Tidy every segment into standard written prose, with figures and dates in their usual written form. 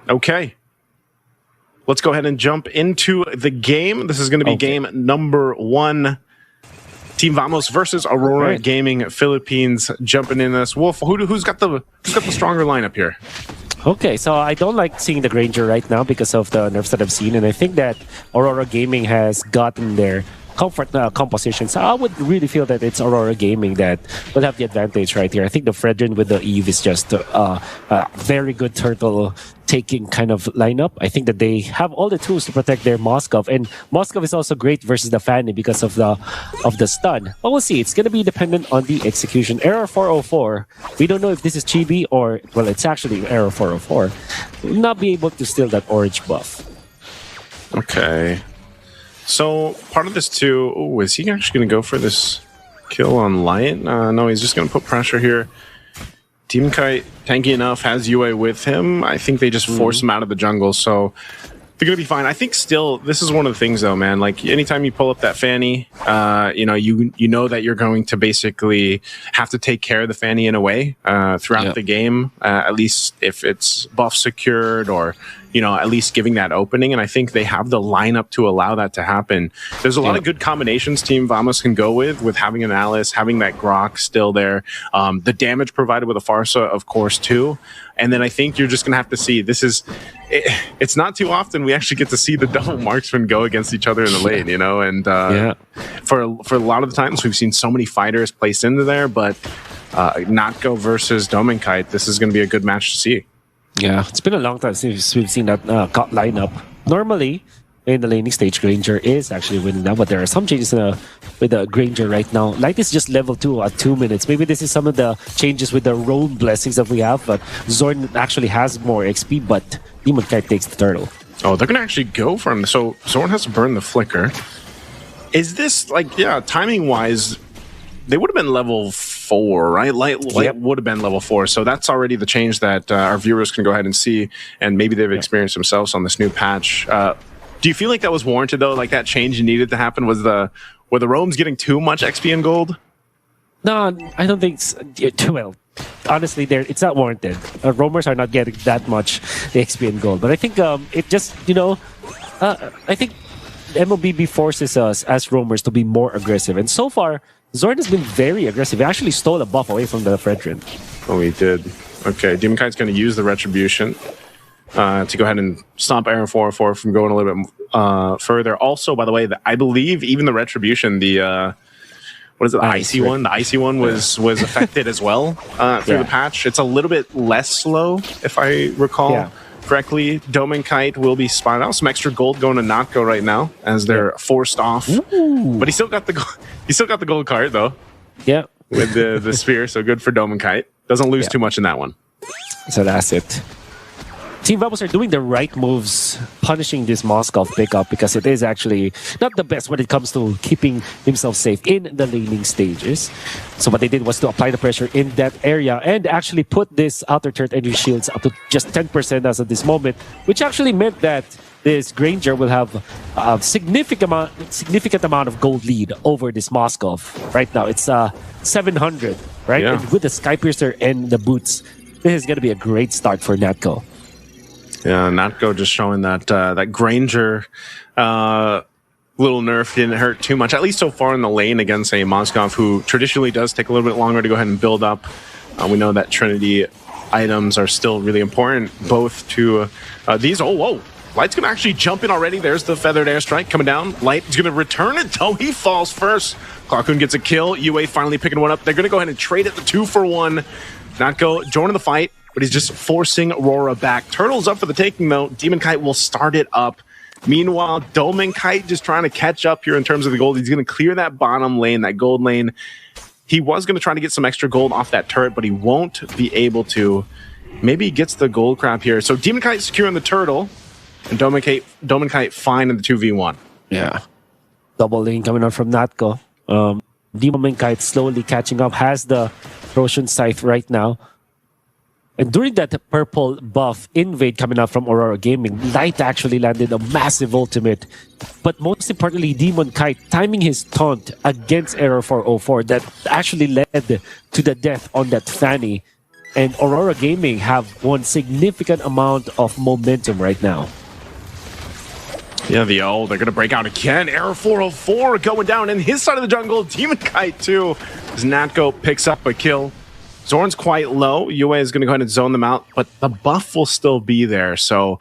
Okay. Let's go ahead and jump into the game. This is going to be game number 1. Team Vamos versus Aurora Gaming Philippines jumping in this. Wolf, who's got the stronger lineup here? Okay, so I don't like seeing the Granger right now because of the nerfs that I've seen, and I think that Aurora Gaming has gotten their comfort composition. So I would really feel that it's Aurora Gaming that will have the advantage right here. I think the Fredrin with the Eve is just a very good turtle taking kind of lineup. I think that they have all the tools to protect their Moskov, and Moskov is also great versus the Fanny because of the stun. But we'll see. It's going to be dependent on the execution. Error 404. We don't know if this is Chibi or, well, it's actually Error 404. Will not be able to steal that orange buff. Okay. So part of this too, is he actually going to go for this kill on Light? No, he's just going to put pressure here. Team Kite, tanky enough, has UA with him. I think they just force him out of the jungle, so they're going to be fine. I think still, this is one of the things though, man. Like anytime you pull up that Fanny, you know that you're going to basically have to take care of the Fanny in a way throughout the game, at least if it's buff secured or, at least giving that opening. And I think they have the lineup to allow that to happen. There's a lot of good combinations Team Vamos can go with having an Alice, having that Grok still there. The damage provided with a Farsa, of course, too. And then I think you're just going to have to see, it's not too often we actually get to see the double marksmen go against each other in the lane, and for a lot of the times we've seen so many fighters placed into there, but Natko versus Dominkite, this is going to be a good match to see. Yeah, it's been a long time since we've seen that lineup. Normally, in the laning stage, Granger is actually winning now, but there are some changes with the Granger right now. Light is just level 2 at 2 minutes. Maybe this is some of the changes with the roam blessings that we have, but Zorn actually has more XP, but Demon Kite takes the turtle. Oh, they're going to actually go for him. So Zorn has to burn the flicker. Is this, timing-wise, they would have been level 4, right? Light would have been level 4. So that's already the change that our viewers can go ahead and see, and maybe they've experienced themselves on this new patch. Do you feel like that was warranted, though? Like that change needed to happen? Were the roams getting too much XP and gold? No, I don't think too well. Honestly, it's not warranted. Roamers are not getting that much XP and gold. But I think it just, I think MLBB forces us as roamers to be more aggressive. And so far, Zorn has been very aggressive. He actually stole a buff away from the Fredrin. Oh, he did. Okay, Demon Kite's going to use the Retribution to go ahead and stop Error 404 from going a little bit further. Also, by the way, I believe even the Retribution, the icy one? The icy one was affected as well through the patch. It's a little bit less slow, if I recall correctly. Dominkite will be spotted out. Some extra gold going to Natko right now as they're forced off. Ooh. But he still got the gold card though. Yeah. With the spear, so good for Dominkite. Doesn't lose too much in that one. So that's it. Team Vamos are doing the right moves, punishing this Moskov pickup because it is actually not the best when it comes to keeping himself safe in the laning stages. So what they did was to apply the pressure in that area and actually put this outer turret energy shields up to just 10% as of this moment, which actually meant that this Granger will have a significant amount of gold lead over this Moskov. Right now, it's 700, right? Yeah. And with the Skypiercer and the boots, this is going to be a great start for Natko. Yeah, Natko just showing that that Granger little nerf didn't hurt too much, at least so far in the lane against a Moskov who traditionally does take a little bit longer to go ahead and build up. We know that Trinity items are still really important, both to these. Oh, whoa. Light's going to actually jump in already. There's the feathered airstrike coming down. Light is going to return it, though. He falls first. Clockhoon gets a kill. UA finally picking one up. They're going to go ahead and trade it, the 2-for-1. Natko joining the fight, but he's just forcing Aurora back. Turtle's up for the taking, though. Demon Kite will start it up. Meanwhile, Dominkite just trying to catch up here in terms of the gold. He's going to clear that bottom lane, that gold lane. He was going to try to get some extra gold off that turret, but he won't be able to. Maybe he gets the gold crab here. So Demon Kite securing the turtle, and Dominkite fine in the 2v1. Yeah. Double lane coming out from Natko. Dominkite slowly catching up, has the Roshan Scythe right now. And during that purple buff invade coming out from Aurora Gaming, Light actually landed a massive ultimate. But most importantly, Demon Kite timing his taunt against Error 404 that actually led to the death on that Fanny. and Aurora Gaming have one significant amount of momentum right now. Yeah, they're going to break out again. Error 404 going down in his side of the jungle. Demon Kite too, as Natko picks up a kill. Zorn's quite low. Yue is going to go ahead and zone them out, but the buff will still be there. So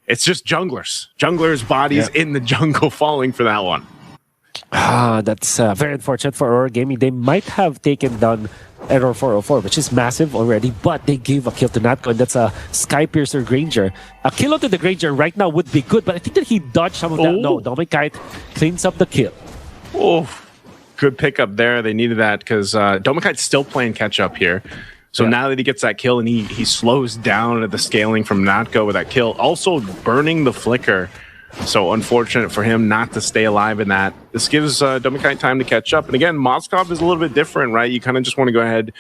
it's just junglers. Junglers' bodies in the jungle falling for that one. That's very unfortunate for Aurora Gaming. They might have taken down Error 404, which is massive already, but they gave a kill to Natko, and that's a Skypiercer Granger. A kill onto the Granger right now would be good, but I think that he dodged some of that. No, Domikite cleans up the kill. Oh, good pickup there. They needed that because Domikite's still playing catch-up here. So now that he gets that kill and he slows down at the scaling from Natko with that kill, also burning the flicker. So unfortunate for him not to stay alive in that. This gives Domikite time to catch up. And again, Moskov is a little bit different, right? You kind of just want to go ahead,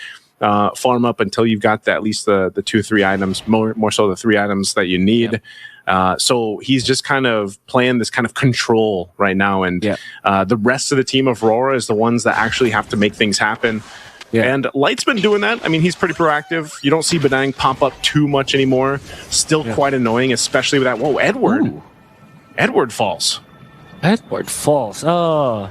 farm up until you've got at least the 2-3 items, more so the 3 items that you need. So he's just kind of playing this kind of control right now. And the rest of the team of Aurora is the ones that actually have to make things happen. And Light's been doing that. I mean, he's pretty proactive. You don't see Badang pop up too much anymore. Still quite annoying, especially with that. Whoa, Edward. Ooh. Edward falls. Edward falls. Oh.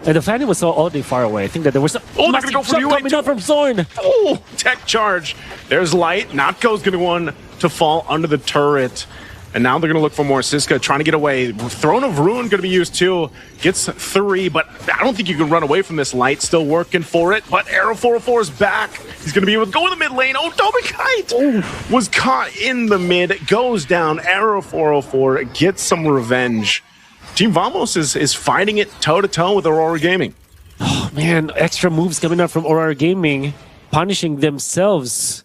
And the Fanny was so oddly far away. I think that there was a they're going to go for you coming out from Zorn. Oh, tech charge. There's Light. Natko's going to want to fall under the turret. And now they're going to look for more. Siska trying to get away. Throne of Ruin going to be used too. Gets 3, but I don't think you can run away from this. Light still working for it, but Arrow 404 is back. He's going to be able to go in the mid lane. Oh, Domikite was caught in the mid. Goes down. Arrow 404 gets some revenge. Team Vamos is fighting it toe-to-toe with Aurora Gaming. Oh, man. Extra moves coming out from Aurora Gaming, punishing themselves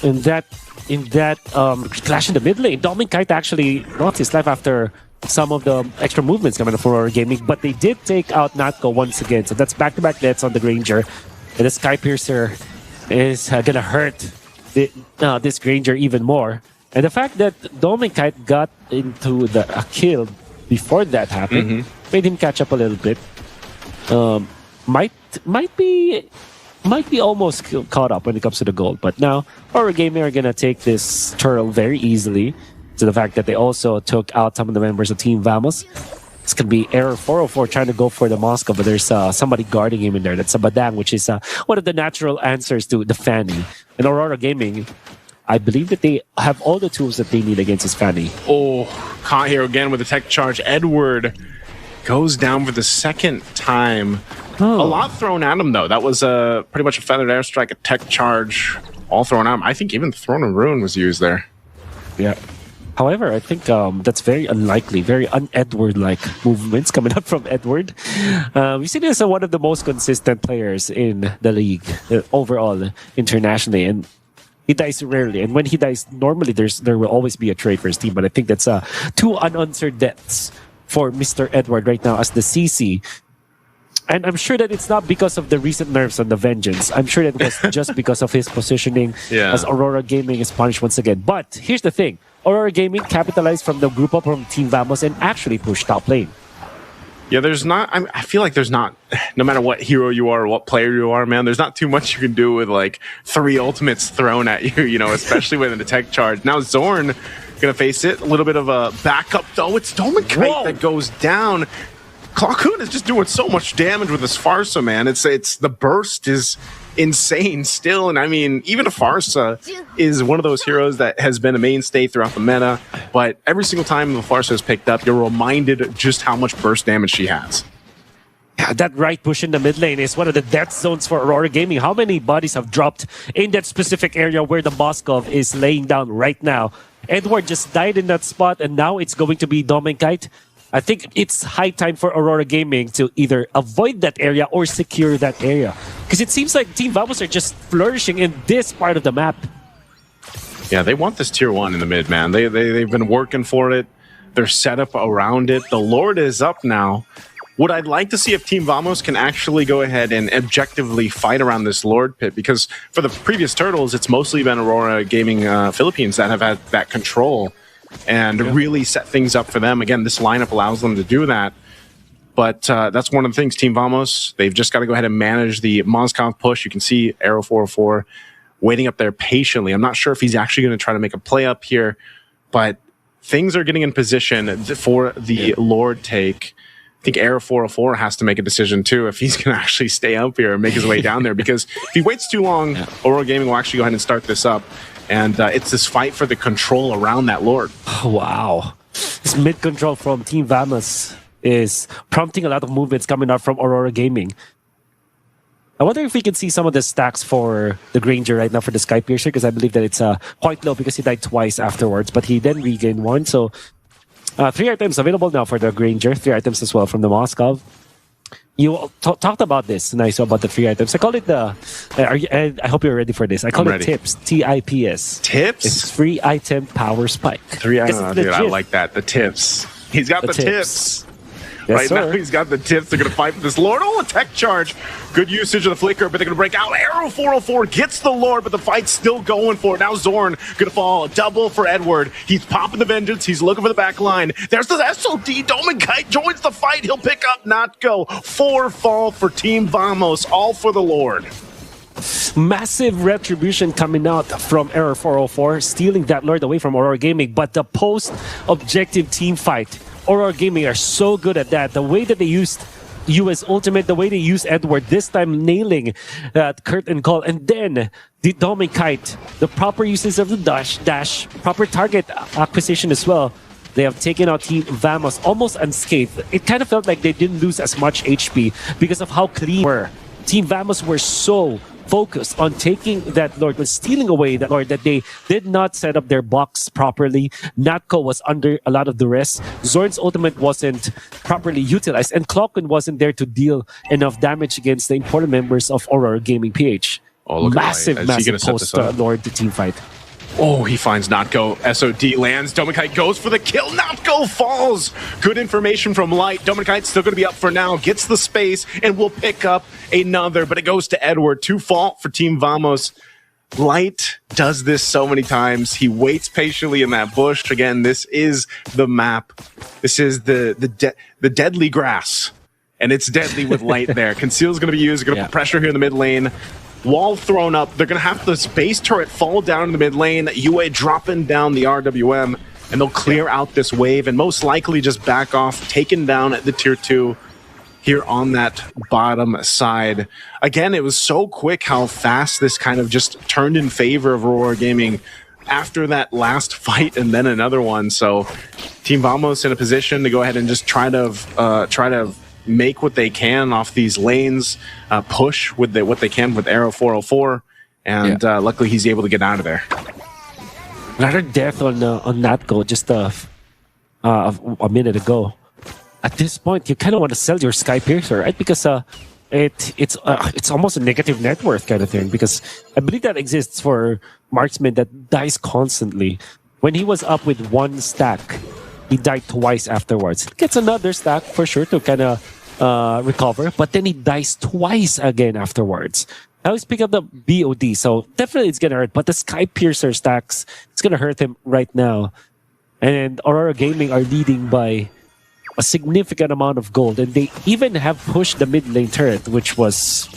in that clash in the mid lane. Domikite actually lost his life after some of the extra movements coming from Aurora Gaming, but they did take out Natko once again. So that's back-to-back deaths on the Granger. And the Skypiercer is going to hurt this Granger even more. And the fact that Domikite got into a kill before that happened made him catch up a little bit. Might be almost caught up when it comes to the gold, but now Aurora Gaming are gonna take this turtle very easily. To the fact that they also took out some of the members of Team Vamos. It's gonna be Error 404 trying to go for the Moscow, but there's somebody guarding him in there. That's a Badang, which is one of the natural answers to the Fanny. And Aurora Gaming, I believe that they have all the tools that they need against this Fanny. Oh, caught here again with a tech charge. Edward goes down for the second time. A lot thrown at him, though. That was pretty much a feathered airstrike, a tech charge, all thrown at him. I think even Throne of Ruin was used there. Yeah. However, I think that's very unlikely, very un-Edward-like movements coming up from Edward. We see this as one of the most consistent players in the league overall, internationally, and he dies rarely. And when he dies, normally there will always be a trade for his team. But I think that's 2 unanswered deaths for Mr. Edward right now as the CC. And I'm sure that it's not because of the recent nerfs on the Vengeance. I'm sure that it was just because of his positioning as Aurora Gaming is punished once again. But here's the thing. Aurora Gaming capitalized from the group up from Team Vamos and actually pushed top lane. Yeah, there's not... I feel like there's not... No matter what hero you are or what player you are, man, there's not too much you can do with, like, 3 ultimates thrown at you, you know, especially with an attack charge. Now Zorn gonna face it. A little bit of a backup, though. It's Domikite that goes down. Clockhoon is just doing so much damage with this Farsa, man. It's the burst is insane still. And I mean, even a Farsa is one of those heroes that has been a mainstay throughout the meta. But every single time the Farsa is picked up, you're reminded just how much burst damage she has. Yeah, that right push in the mid lane is one of the death zones for Aurora Gaming. How many bodies have dropped in that specific area where the Moskov is laying down right now? Edward just died in that spot, and now it's going to be Domikite. I think it's high time for Aurora Gaming to either avoid that area or secure that area. Because it seems like Team Vamos are just flourishing in this part of the map. Yeah, they want this tier 1 in the mid, man. They've been working for it. They're set up around it. The Lord is up now. What I'd like to see if Team Vamos can actually go ahead and objectively fight around this Lord pit, because for the previous Turtles, it's mostly been Aurora Gaming Philippines that have had that control and really set things up for them. Again, this lineup allows them to do that. But that's one of the things, Team Vamos, they've just got to go ahead and manage the Moskov push. You can see Arrow 404 waiting up there patiently. I'm not sure if he's actually going to try to make a play up here, but things are getting in position for the Lord take. I think Era 404 has to make a decision too if he's going to actually stay up here and make his way down there, because if he waits too long, Aurora Gaming will actually go ahead and start this up. And it's this fight for the control around that Lord. Oh, wow. This mid control from Team Vamos is prompting a lot of movements coming out from Aurora Gaming. I wonder if we can see some of the stacks for the Granger right now for the Sky Piercer, because I believe that it's quite low because he died twice afterwards, but he then regained one. So 3 items available now for the Granger, 3 items as well from the Moscow. You talked about this, nice, about the 3 items. I call it the, I hope you're ready for this. I call it TIPS, T-I-P-S. Tips? It's free item power spike. 3 items, dude, I like that, the tips. He's got the tips. Yes, right sir. now, he's got the tips. They're going to fight for this Lord. Oh, a tech charge. Good usage of the flicker, but they're going to break out. Arrow 404 gets the Lord, but the fight's still going for it. Now Zorn going to fall. A double for Edward. He's popping the Vengeance. He's looking for the back line. There's the SOD. Dominkite joins the fight. He'll pick up Not Go. 4 fall for Team Vamos, all for the Lord. Massive retribution coming out from Error 404, stealing that Lord away from Aurora Gaming, but the post-objective team fight, Aurora Gaming are so good at that. The way that they used US Ultimate, the way they used Edward, this time nailing Kurt and Cole, and then the Dominkite, the proper uses of the dash, proper target acquisition as well. They have taken out Team Vamos almost unscathed. It kind of felt like they didn't lose as much HP because of how clean they were. Team Vamos were so focused on taking that Lord, was stealing away that Lord, that they did not set up their box properly. Natko was under a lot of duress. Zorn's ultimate wasn't properly utilized, and Clockwind wasn't there to deal enough damage against the important members of Aurora Gaming PH. Oh, massive post Lord the team fight. Oh, he finds Notco. SOD lands. Dominkite goes for the kill. Notco falls. Good information from Light. Dominkite's still going to be up for now. Gets the space and will pick up another, but it goes to Edward. 2 fault for Team Vamos. Light does this so many times. He waits patiently in that bush. Again, this is the map. This is the deadly grass. And it's deadly with Light there. Conceal's going to be used. Going to put pressure here in the mid lane. Wall thrown up. They're going to have this base turret fall down in the mid lane. UA dropping down the RWM, and they'll clear out this wave and most likely just back off, taken down at the tier 2 here on that bottom side. Again, it was so quick how fast this kind of just turned in favor of Aurora Gaming after that last fight and then another one. So Team Vamos in a position to go ahead and just try to make what they can off these lanes, push with what they can with Arrow 404, and luckily he's able to get out of there. Another death on Natco just a minute ago. At this point, you kind of want to sell your Sky Piercer, right? Because it's almost a negative net worth kind of thing. Because I believe that exists for marksman that dies constantly. When he was up with 1 stack, he died twice afterwards. Gets another stack for sure to kind of recover, but then he dies twice again afterwards. Now he's picking up the BOD, so definitely it's gonna hurt. But the Sky Piercer stacks, it's gonna hurt him right now. And Aurora Gaming are leading by a significant amount of gold, and they even have pushed the mid lane turret, which was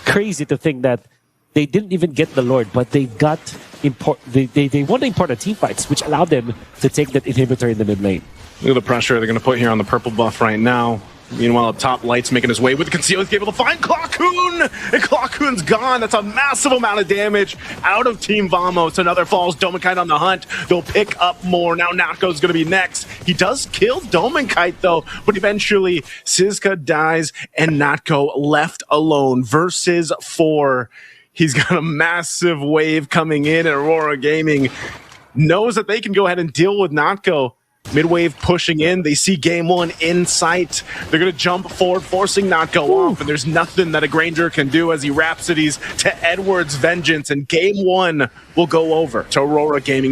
crazy to think that they didn't even get the Lord, but they got they won the important team fights, which allowed them to take that inhibitor in the mid lane. Look at the pressure they're going to put here on the purple buff right now. Meanwhile, up top, Light's making his way with the conceal. He's able to find Clockoon, and Clockoon's gone. That's a massive amount of damage out of Team Vamos. Another falls. Dominkite on the hunt. They'll pick up more. Now Natko's going to be next. He does kill Dominkite, though, but eventually Sizka dies, and Natko left alone versus 4. He's got a massive wave coming in, and Aurora Gaming knows that they can go ahead and deal with Natko. Midwave pushing in. They see game 1 in sight. They're going to jump forward, forcing Natko off, and there's nothing that a Granger can do as he rhapsodies to Edward's Vengeance, and game 1 will go over to Aurora Gaming.